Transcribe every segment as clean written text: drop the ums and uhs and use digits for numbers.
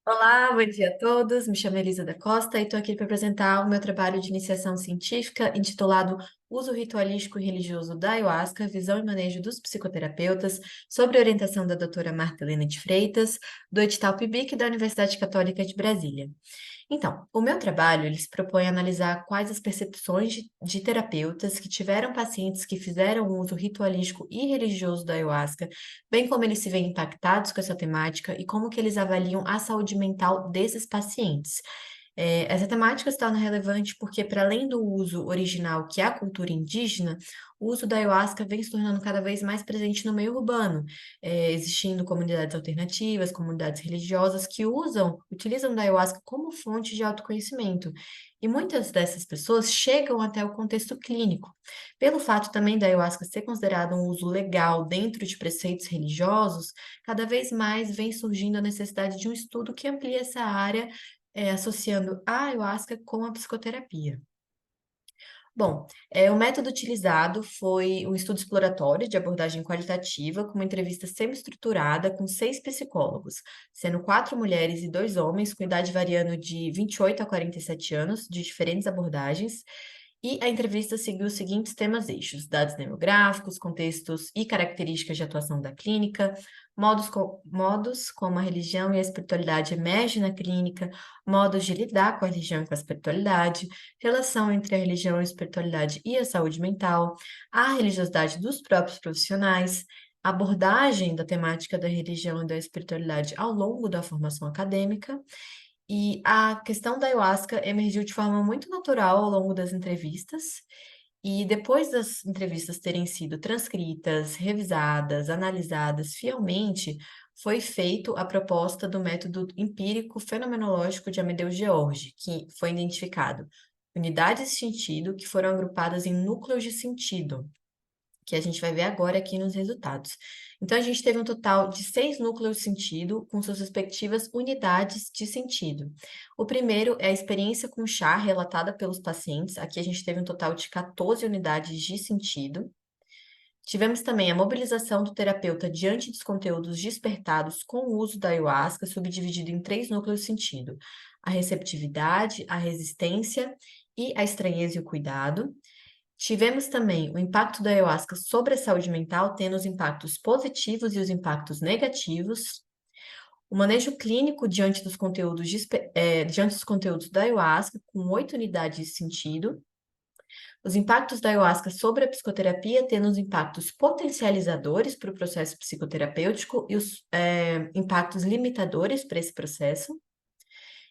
Olá, bom dia a todos. Me chamo Elisa da Costa e estou aqui para apresentar o meu trabalho de iniciação científica intitulado Uso Ritualístico e Religioso da Ayahuasca, Visão e Manejo dos Psicoterapeutas, sob orientação da doutora Marta Helena de Freitas, do edital PIBIC da Universidade Católica de Brasília. Então, o meu trabalho, ele se propõe a analisar quais as percepções de terapeutas que tiveram pacientes que fizeram uso ritualístico e religioso da ayahuasca, bem como eles se veem impactados com essa temática e como que eles avaliam a saúde mental desses pacientes. Essa temática se torna relevante porque, para além do uso original que é a cultura indígena, o uso da ayahuasca vem se tornando cada vez mais presente no meio urbano, existindo comunidades alternativas, comunidades religiosas que utilizam da ayahuasca como fonte de autoconhecimento. E muitas dessas pessoas chegam até o contexto clínico. Pelo fato também da ayahuasca ser considerado um uso legal dentro de preceitos religiosos, cada vez mais vem surgindo a necessidade de um estudo que amplie essa área, associando a ayahuasca com a psicoterapia. Bom, o método utilizado foi um estudo exploratório de abordagem qualitativa, com uma entrevista semi-estruturada com 6 psicólogos, sendo 4 mulheres e 2 homens, com idade variando de 28 a 47 anos, de diferentes abordagens, e a entrevista seguiu os seguintes temas eixos: dados demográficos, contextos e características de atuação da clínica, modos como a religião e a espiritualidade emergem na clínica, modos de lidar com a religião e com a espiritualidade, relação entre a religião, a espiritualidade e a saúde mental, a religiosidade dos próprios profissionais, abordagem da temática da religião e da espiritualidade ao longo da formação acadêmica, e a questão da ayahuasca emergiu de forma muito natural ao longo das entrevistas, e depois das entrevistas terem sido transcritas, revisadas, analisadas fielmente, foi feito a proposta do método empírico fenomenológico de Amedeo George, que foi identificado unidades de sentido que foram agrupadas em núcleos de sentido, que a gente vai ver agora aqui nos resultados. Então, a gente teve um total de 6 núcleos de sentido, com suas respectivas unidades de sentido. O primeiro é a experiência com chá relatada pelos pacientes. Aqui a gente teve um total de 14 unidades de sentido. Tivemos também a mobilização do terapeuta diante dos conteúdos despertados com o uso da ayahuasca, subdividido em 3 núcleos de sentido: a receptividade, a resistência e a estranheza e o cuidado. Tivemos também o impacto da ayahuasca sobre a saúde mental, tendo os impactos positivos e os impactos negativos. O manejo clínico diante dos conteúdos da ayahuasca, com 8 unidades de sentido. Os impactos da ayahuasca sobre a psicoterapia, tendo os impactos potencializadores para o processo psicoterapêutico e os impactos limitadores para esse processo.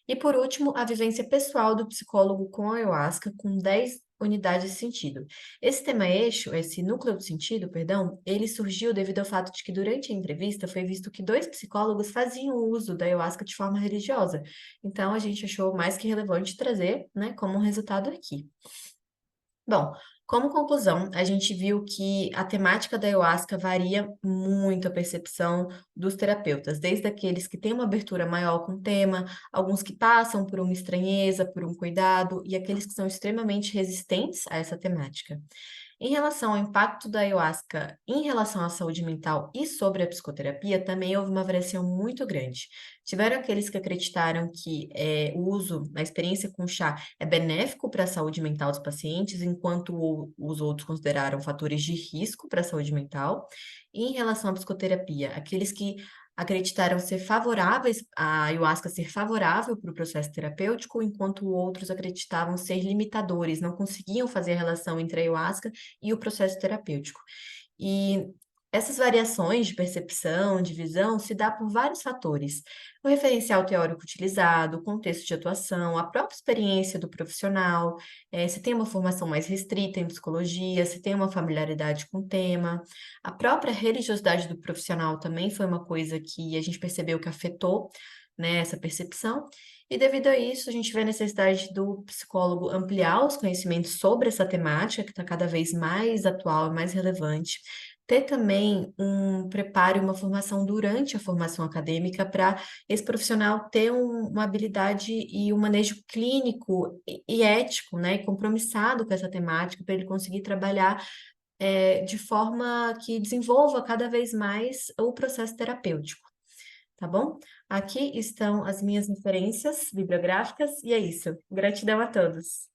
E por último, a vivência pessoal do psicólogo com a ayahuasca, com 10 unidades de sentido. Esse tema eixo, esse núcleo de sentido, perdão, ele surgiu devido ao fato de que durante a entrevista foi visto que 2 psicólogos faziam uso da ayahuasca de forma religiosa. Então a gente achou mais que relevante trazer, né, como um resultado aqui. Bom, como conclusão, a gente viu que a temática da ayahuasca varia muito a percepção dos terapeutas, desde aqueles que têm uma abertura maior com o tema, alguns que passam por uma estranheza, por um cuidado, e aqueles que são extremamente resistentes a essa temática. Em relação ao impacto da ayahuasca em relação à saúde mental e sobre a psicoterapia, também houve uma variação muito grande. Tiveram aqueles que acreditaram que o uso, a experiência com chá é benéfico para a saúde mental dos pacientes, enquanto os outros consideraram fatores de risco para a saúde mental. E em relação à psicoterapia, aqueles que acreditaram ser favoráveis, a ayahuasca ser favorável para o processo terapêutico, enquanto outros acreditavam ser limitadores, não conseguiam fazer a relação entre a ayahuasca e o processo terapêutico. E essas variações de percepção, de visão, se dá por vários fatores: o referencial teórico utilizado, o contexto de atuação, a própria experiência do profissional, se tem uma formação mais restrita em psicologia, se tem uma familiaridade com o tema. A própria religiosidade do profissional também foi uma coisa que a gente percebeu que afetou, né, essa percepção. E devido a isso, a gente vê a necessidade do psicólogo ampliar os conhecimentos sobre essa temática, que está cada vez mais atual e mais relevante. Ter também um preparo e uma formação durante a formação acadêmica para esse profissional ter uma habilidade e um manejo clínico e ético, né, e compromissado com essa temática, para ele conseguir trabalhar de forma que desenvolva cada vez mais o processo terapêutico, tá bom? Aqui estão as minhas referências bibliográficas e é isso. Gratidão a todos.